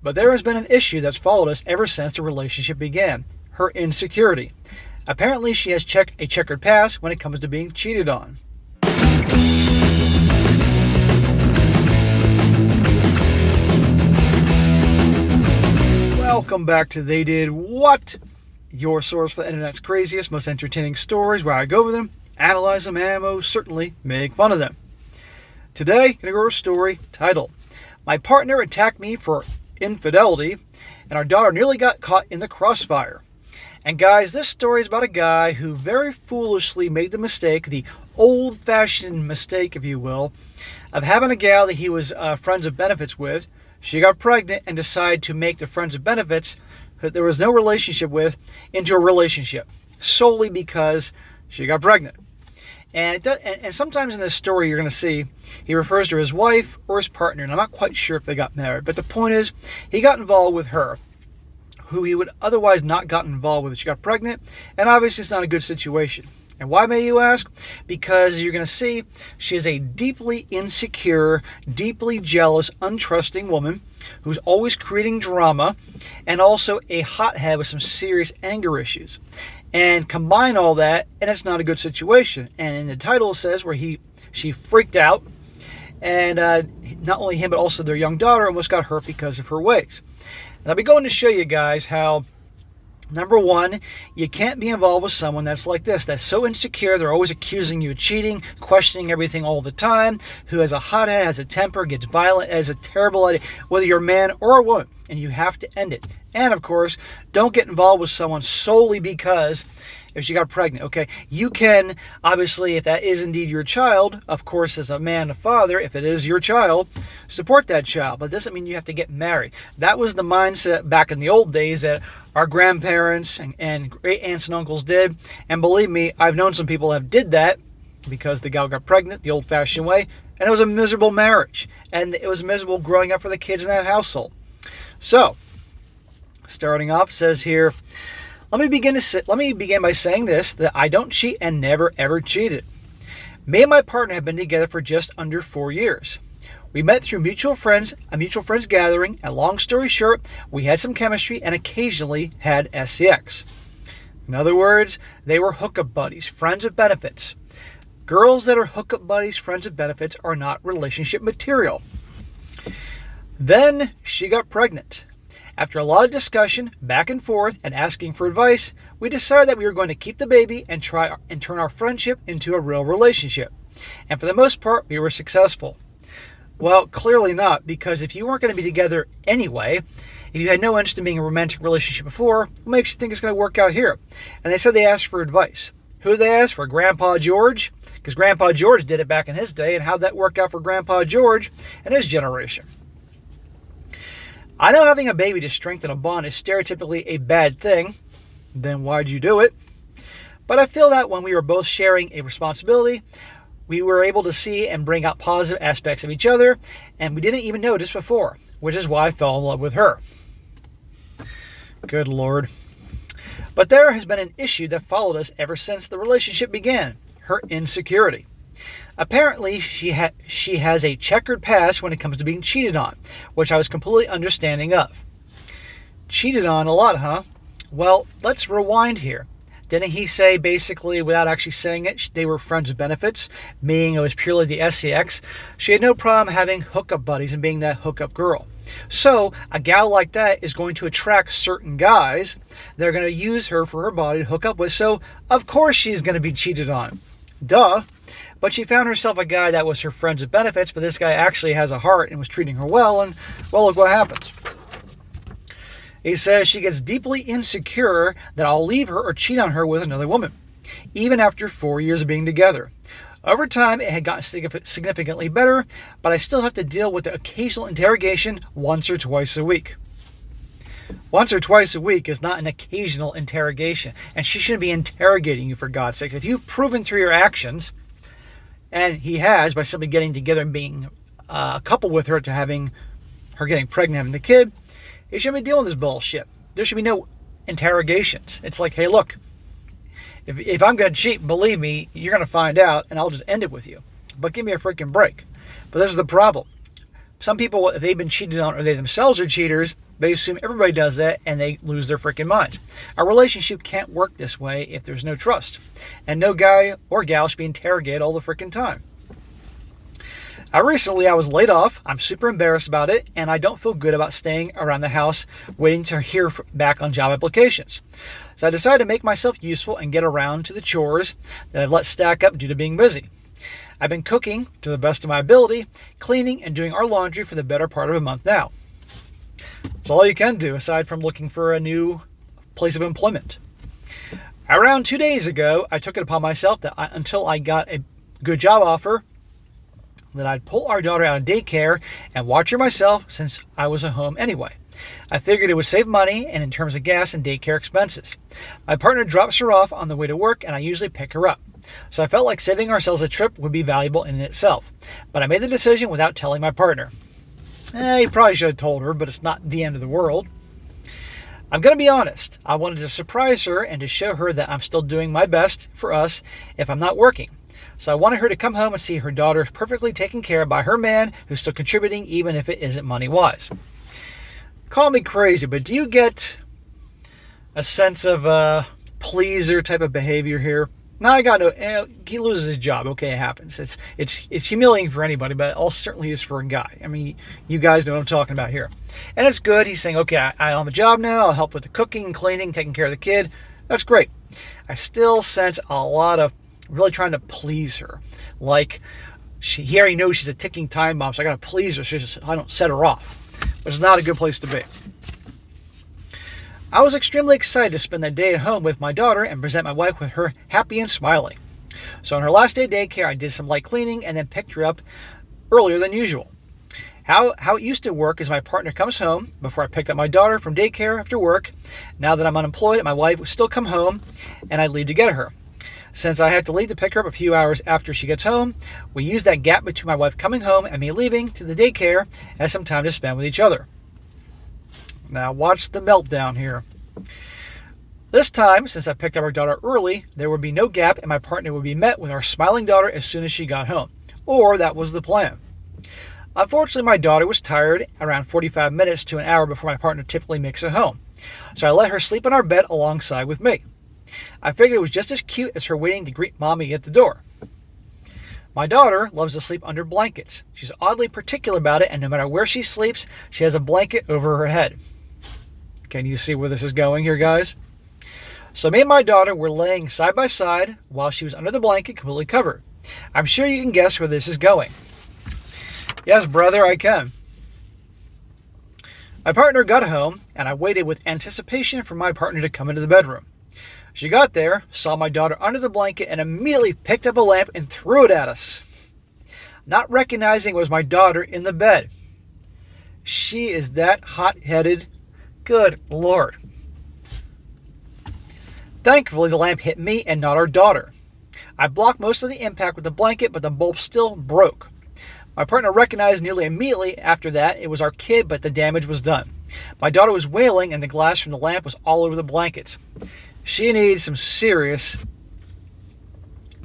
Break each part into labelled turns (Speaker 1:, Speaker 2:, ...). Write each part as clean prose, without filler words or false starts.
Speaker 1: But there has been an issue that's followed us ever since the relationship began: her insecurity. Apparently, she has a checkered past when it comes to being cheated on. Welcome back to They Did What? Your source for the internet's craziest, most entertaining stories, where I go over them, analyze them, and most certainly make fun of them. Today, I'm going to go over a story titled, "My Partner Attacked Me for Infidelity, and Our Daughter Nearly Got Caught in the Crossfire." And guys, this story is about a guy who very foolishly made the mistake, the old-fashioned mistake, if you will, of having a gal that he was friends of benefits with. She got pregnant and decided to make the friends of benefits that there was no relationship with into a relationship, solely because she got pregnant. And sometimes in this story you're going to see he refers to his wife or his partner, and I'm not quite sure if they got married, but the point is he got involved with her, who he would otherwise not gotten involved with. She got pregnant, and obviously it's not a good situation. And why, may you ask? Because you're going to see she is a deeply insecure, deeply jealous, untrusting woman who's always creating drama, and also a hothead with some serious anger issues. And combine all that, and it's not a good situation. And in the title it says where she freaked out, and not only him but also their young daughter almost got hurt because of her ways. And I'll be going to show you guys how, number one, you can't be involved with someone that's like this, that's so insecure, they're always accusing you of cheating, questioning everything all the time, who has a hothead, has a temper, gets violent, has a terrible idea, whether you're a man or a woman, and you have to end it. And of course, don't get involved with someone solely because if she got pregnant, okay? You can, obviously, if that is indeed your child, of course, as a man, a father, if it is your child, support that child. But it doesn't mean you have to get married. That was the mindset back in the old days that our grandparents and great aunts and uncles did. And believe me, I've known some people that did that because the gal got pregnant the old-fashioned way, and it was a miserable marriage. And it was miserable growing up for the kids in that household. So, starting off, it says here, Let me begin by saying this, that I don't cheat and never ever cheated. Me and my partner have been together for just under 4 years. We met through a mutual friends gathering, and long story short, we had some chemistry and occasionally had sex. In other words, they were hookup buddies, friends of benefits. Girls that are hookup buddies, friends of benefits are not relationship material. Then she got pregnant. After a lot of discussion, back and forth, and asking for advice, we decided that we were going to keep the baby and try and turn our friendship into a real relationship. And for the most part, we were successful. Well, clearly not, because if you weren't going to be together anyway, if you had no interest in being in a romantic relationship before, what makes you think it's going to work out here? And they said they asked for advice. Who did they ask for? Grandpa George? Because Grandpa George did it back in his day, and how'd that work out for Grandpa George and his generation? I know having a baby to strengthen a bond is stereotypically a bad thing. Then why'd you do it? But I feel that when we were both sharing a responsibility, we were able to see and bring out positive aspects of each other, and we didn't even notice before, which is why I fell in love with her. Good Lord. But there has been an issue that followed us ever since the relationship began: her insecurity. Apparently, she has a checkered past when it comes to being cheated on, which I was completely understanding of. Cheated on a lot, huh? Well, let's rewind here. Didn't he say, basically, without actually saying it, they were friends of benefits, meaning it was purely the sex? She had no problem having hookup buddies and being that hookup girl. So, a gal like that is going to attract certain guys that are going to use her for her body to hook up with, so of course she's going to be cheated on. Duh. But she found herself a guy that was her friends with benefits, but this guy actually has a heart and was treating her well, and, well, look what happens. He says she gets deeply insecure that I'll leave her or cheat on her with another woman, even after 4 years of being together. Over time, it had gotten significantly better, but I still have to deal with the occasional interrogation once or twice a week. Once or twice a week is not an occasional interrogation, and she shouldn't be interrogating you, for God's sakes. If you've proven through your actions, and he has, by simply getting together and being a couple with her, to having her getting pregnant, having the kid, he shouldn't be dealing with this bullshit. There should be no interrogations. It's like, hey, look, if I'm going to cheat, believe me, you're going to find out, and I'll just end it with you. But give me a freaking break. But this is the problem. Some people, if they've been cheated on or they themselves are cheaters, They assume everybody does that and they lose their freaking minds. A relationship can't work this way if there's no trust. And no guy or gal should be interrogated all the freaking time. Recently, I was laid off. I'm super embarrassed about it, and I don't feel good about staying around the house waiting to hear back on job applications. So I decided to make myself useful and get around to the chores that I've let stack up due to being busy. I've been cooking to the best of my ability, cleaning, and doing our laundry for the better part of a month now. It's all you can do aside from looking for a new place of employment. Around 2 days ago, I took it upon myself that until I got a good job offer, that I'd pull our daughter out of daycare and watch her myself since I was at home anyway. I figured it would save money and in terms of gas and daycare expenses. My partner drops her off on the way to work and I usually pick her up. So I felt like saving ourselves a trip would be valuable in itself. But I made the decision without telling my partner. You probably should have told her, but it's not the end of the world. I'm going to be honest. I wanted to surprise her and to show her that I'm still doing my best for us if I'm not working. So I wanted her to come home and see her daughter perfectly taken care of by her man who's still contributing even if it isn't money-wise. Call me crazy, but do you get a sense of pleaser type of behavior here? Now I got no. He loses his job. Okay, it happens. It's humiliating for anybody, but it also certainly is for a guy. I mean, you guys know what I'm talking about here. And it's good. He's saying, okay, I have a job now. I'll help with the cooking, cleaning, taking care of the kid. That's great. I still sense a lot of really trying to please her. Like, he already knows she's a ticking time bomb, so I got to please her so I don't set her off. But it's not a good place to be. I was extremely excited to spend that day at home with my daughter and present my wife with her happy and smiling. So on her last day of daycare, I did some light cleaning and then picked her up earlier than usual. How it used to work is my partner comes home before I picked up my daughter from daycare after work. Now that I'm unemployed, my wife would still come home and I'd leave to get her. Since I had to leave to pick her up a few hours after she gets home, we use that gap between my wife coming home and me leaving to the daycare as some time to spend with each other. Now watch the meltdown here. This time, since I picked up our daughter early, there would be no gap and my partner would be met with our smiling daughter as soon as she got home. Or that was the plan. Unfortunately, my daughter was tired around 45 minutes to an hour before my partner typically makes it home. So I let her sleep in our bed alongside with me. I figured it was just as cute as her waiting to greet mommy at the door. My daughter loves to sleep under blankets. She's oddly particular about it, and no matter where she sleeps, she has a blanket over her head. Can you see where this is going here, guys? So me and my daughter were laying side by side while she was under the blanket completely covered. I'm sure you can guess where this is going. Yes, brother, I can. My partner got home, and I waited with anticipation for my partner to come into the bedroom. She got there, saw my daughter under the blanket, and immediately picked up a lamp and threw it at us. Not recognizing it was my daughter in the bed. She is that hot-headed. Good Lord. Thankfully, the lamp hit me and not our daughter. I blocked most of the impact with the blanket, but the bulb still broke. My partner recognized nearly immediately after that it was our kid, but the damage was done. My daughter was wailing, and the glass from the lamp was all over the blankets. She needs some serious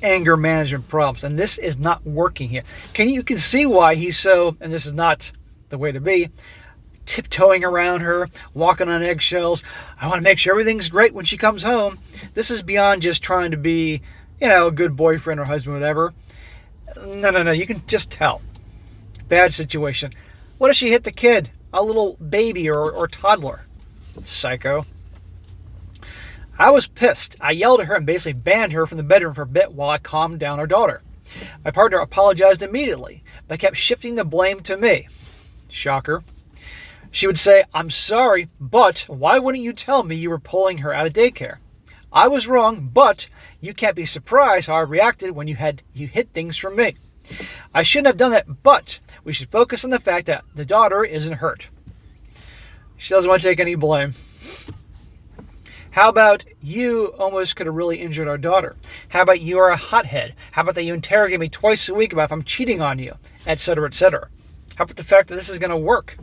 Speaker 1: anger management problems, and this is not working here. You can see why he's so, and this is not the way to be, tiptoeing around her, walking on eggshells. I want to make sure everything's great when she comes home. This is beyond just trying to be, a good boyfriend or husband, whatever. No, you can just tell. Bad situation. What if she hit the kid? A little baby or toddler? Psycho. I was pissed. I yelled at her and basically banned her from the bedroom for a bit while I calmed down our daughter. My partner apologized immediately, but kept shifting the blame to me. Shocker. She would say, "I'm sorry, but why wouldn't you tell me you were pulling her out of daycare? I was wrong, but you can't be surprised how I reacted when you hid things from me. I shouldn't have done that, but we should focus on the fact that the daughter isn't hurt." She doesn't want to take any blame. How about you almost could have really injured our daughter? How about you are a hothead? How about that you interrogate me twice a week about if I'm cheating on you, etc., etc.? How about the fact that this is going to work?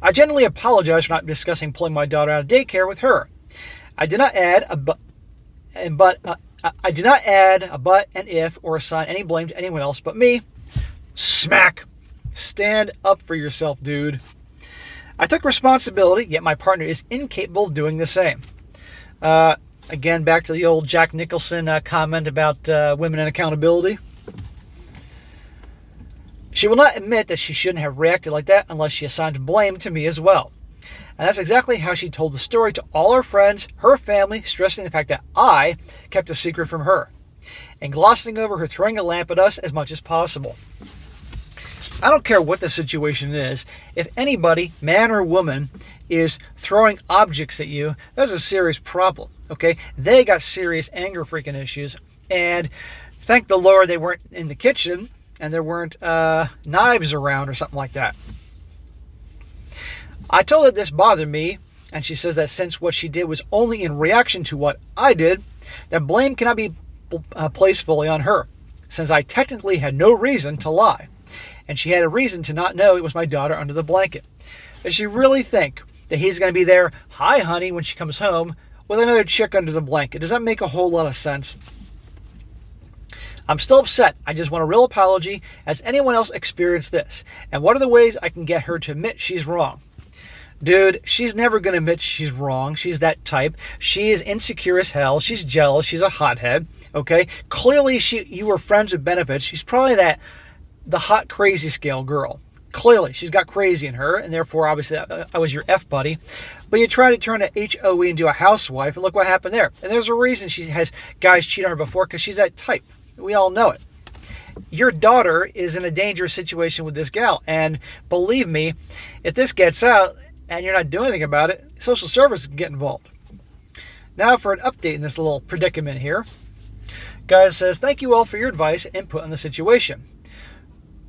Speaker 1: I genuinely apologize for not discussing pulling my daughter out of daycare with her. I did not add a but and if or assign any blame to anyone else but me. Smack. Stand up for yourself, dude. I took responsibility, yet my partner is incapable of doing the same. Again, back to the old Jack Nicholson comment about women and accountability. She will not admit that she shouldn't have reacted like that unless she assigns blame to me as well. And that's exactly how she told the story to all her friends, her family, stressing the fact that I kept a secret from her, and glossing over her throwing a lamp at us as much as possible. I don't care what the situation is. If anybody, man or woman, is throwing objects at you, that's a serious problem, okay? They got serious anger freaking issues, and thank the Lord they weren't in the kitchen and there weren't knives around or something like that. I told her this bothered me, and she says that since what she did was only in reaction to what I did, that blame cannot be placed fully on her, since I technically had no reason to lie, and she had a reason to not know it was my daughter under the blanket. Does she really think that he's going to be there, hi honey, when she comes home, with another chick under the blanket? Does that make a whole lot of sense? I'm still upset. I just want a real apology. Has anyone else experienced this? And what are the ways I can get her to admit she's wrong? Dude, she's never going to admit she's wrong. She's that type. She is insecure as hell. She's jealous. She's a hothead. Okay? Clearly, you were friends with benefits. She's probably the hot crazy scale girl. Clearly, she's got crazy in her, and therefore, obviously, I was your F buddy. But you try to turn a HOE into a housewife, and look what happened there. And there's a reason she has guys cheat on her before, because she's that type. We all know it. Your daughter is in a dangerous situation with this gal, and believe me, if this gets out, and you're not doing anything about it, social services can get involved. Now for an update in this little predicament here. Guy says, thank you all for your advice and input on the situation.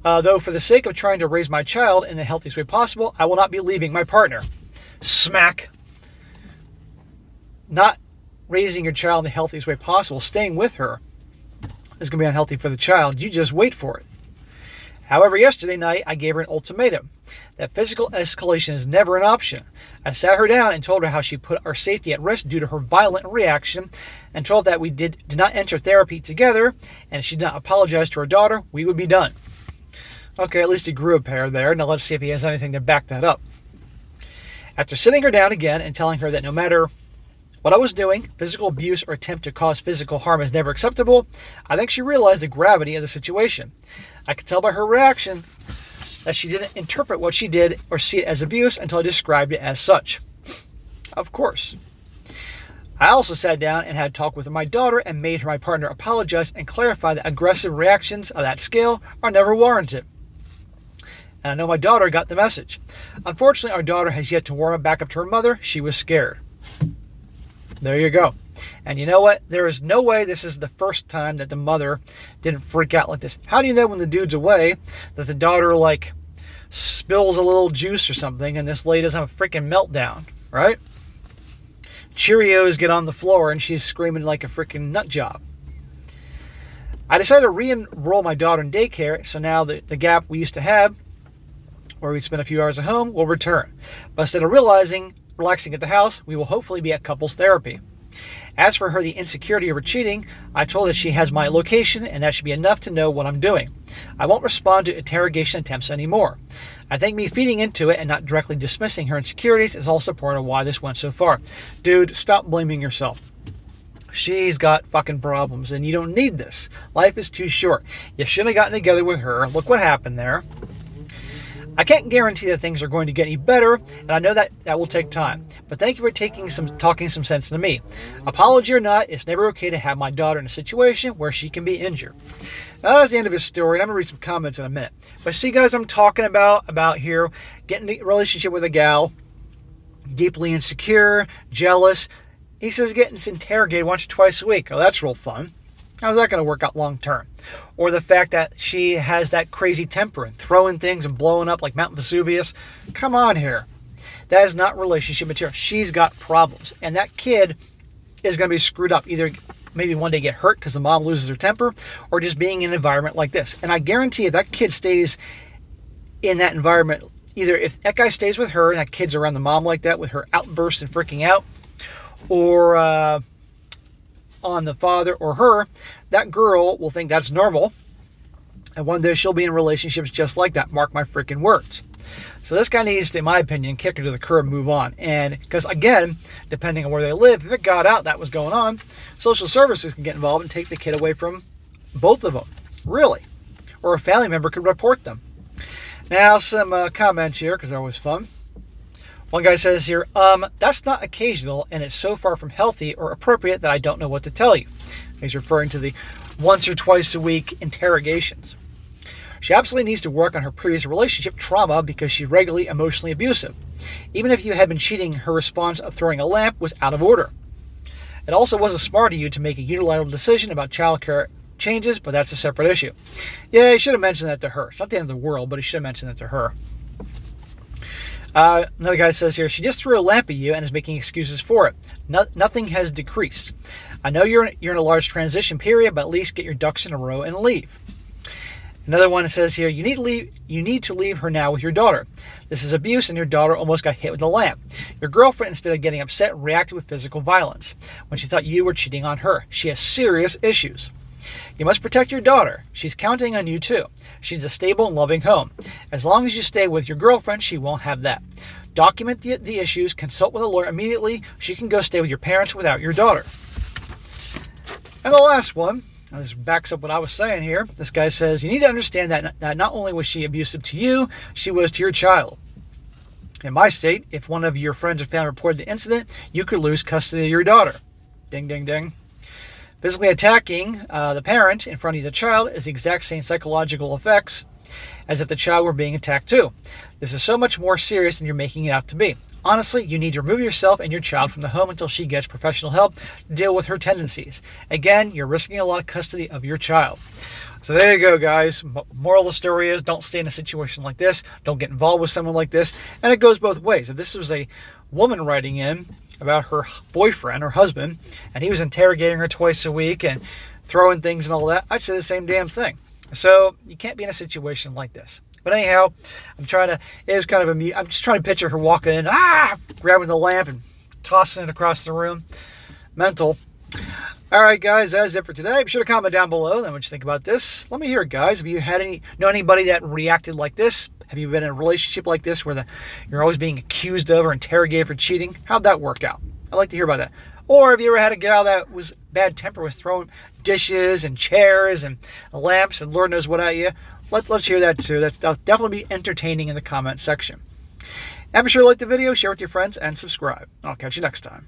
Speaker 1: Though for the sake of trying to raise my child in the healthiest way possible, I will not be leaving my partner. Smack. Not raising your child in the healthiest way possible, staying with her, is going to be unhealthy for the child. You just wait for it. However, yesterday night, I gave her an ultimatum that physical escalation is never an option. I sat her down and told her how she put our safety at risk due to her violent reaction, and told her that we did not enter therapy together, and if she did not apologize to her daughter, we would be done. Okay, at least he grew a pair there. Now let's see if he has anything to back that up. After sitting her down again and telling her that no matter what I was doing, physical abuse or attempt to cause physical harm is never acceptable, I think she realized the gravity of the situation. I could tell by her reaction that she didn't interpret what she did or see it as abuse until I described it as such. Of course. I also sat down and had a talk with my daughter and made her my partner apologize and clarify that aggressive reactions of that scale are never warranted. And I know my daughter got the message. Unfortunately, our daughter has yet to warm up back up to her mother. She was scared. There you go. And you know what? There is no way this is the first time that the mother didn't freak out like this. How do you know when the dude's away that the daughter, like, spills a little juice or something and this lady doesn't have a freaking meltdown, right? Cheerios get on the floor and she's screaming like a freaking nut job. I decided to re-enroll my daughter in daycare, so now the gap we used to have, where we'd spend a few hours at home, will return. But instead of relaxing at the house, we will hopefully be at couples therapy. As for her, the insecurity of her cheating, I told her she has my location and that should be enough to know what I'm doing. I won't respond to interrogation attempts anymore. I think me feeding into it and not directly dismissing her insecurities is also part of why this went so far. Dude, stop blaming yourself. She's got fucking problems and you don't need this. Life is too short. You shouldn't have gotten together with her. Look what happened there. I can't guarantee that things are going to get any better, and I know that will take time. But thank you for talking some sense to me. Apology or not, it's never okay to have my daughter in a situation where she can be injured. Now, that's the end of his story, and I'm going to read some comments in a minute. But see, guys, I'm talking about here, getting a relationship with a gal, deeply insecure, jealous. He says getting interrogated once or twice a week. Oh, that's real fun. How's that going to work out long term? Or the fact that she has that crazy temper and throwing things and blowing up like Mount Vesuvius. Come on here. That is not relationship material. She's got problems. And that kid is going to be screwed up. Either maybe one day get hurt because the mom loses her temper, or just being in an environment like this. And I guarantee if that kid stays in that environment, either if that guy stays with her and that kid's around the mom like that with her outbursts and freaking out, or on the father or her, that girl will think that's normal, and one day she'll be in relationships just like that. Mark my freaking words. So this guy needs to, in my opinion, kick her to the curb and move on. And because, again, depending on where they live, if it got out that was going on, social services can get involved and take the kid away from both of them. Really. Or a family member could report them. Now, some comments here, because they're always fun. One guy says here, that's not occasional, and it's so far from healthy or appropriate that I don't know what to tell you. He's referring to the once or twice a week interrogations. She absolutely needs to work on her previous relationship trauma because she's regularly emotionally abusive. Even if you had been cheating, her response of throwing a lamp was out of order. It also wasn't smart of you to make a unilateral decision about childcare changes, but that's a separate issue. Yeah, he should have mentioned that to her. It's not the end of the world, but he should have mentioned that to her. Another guy says here, she just threw a lamp at you and is making excuses for it. Nothing has decreased. I know you're in a large transition period, but at least get your ducks in a row and leave. Another one says here, you need to leave her now with your daughter. This is abuse and your daughter almost got hit with a lamp. Your girlfriend, instead of getting upset, reacted with physical violence when she thought you were cheating on her. She has serious issues. You must protect your daughter. She's counting on you too. She needs a stable and loving home. As long as you stay with your girlfriend, she won't have that. Document the issues, consult with a lawyer immediately. She can go stay with your parents without your daughter. And the last one, and this backs up what I was saying here. This guy says, you need to understand that not only was she abusive to you, she was to your child. In my state, if one of your friends or family reported the incident, you could lose custody of your daughter. Ding, ding, ding. Physically attacking the parent in front of the child is the exact same psychological effects as if the child were being attacked too. This is so much more serious than you're making it out to be. Honestly, you need to remove yourself and your child from the home until she gets professional help to deal with her tendencies. Again, you're risking a lot of custody of your child. So there you go, guys. Moral of the story is don't stay in a situation like this. Don't get involved with someone like this. And it goes both ways. If this was a woman writing in about her boyfriend or husband, and he was interrogating her twice a week and throwing things and all that, I'd say the same damn thing. So you can't be in a situation like this. But anyhow, I'm just trying to picture her walking in, grabbing the lamp and tossing it across the room. Mental. All right, guys, that's it for today. Be sure to comment down below what you think about this. Let me hear it, guys. Have you know anybody that reacted like this? Have you been in a relationship like this where you're always being accused of or interrogated for cheating? How'd that work out? I'd like to hear about that. Or have you ever had a gal that was bad temper, was throwing dishes and chairs and lamps and Lord knows what at you? Let's hear that too. That'll definitely be entertaining in the comment section. And be sure to like the video, share with your friends, and subscribe. I'll catch you next time.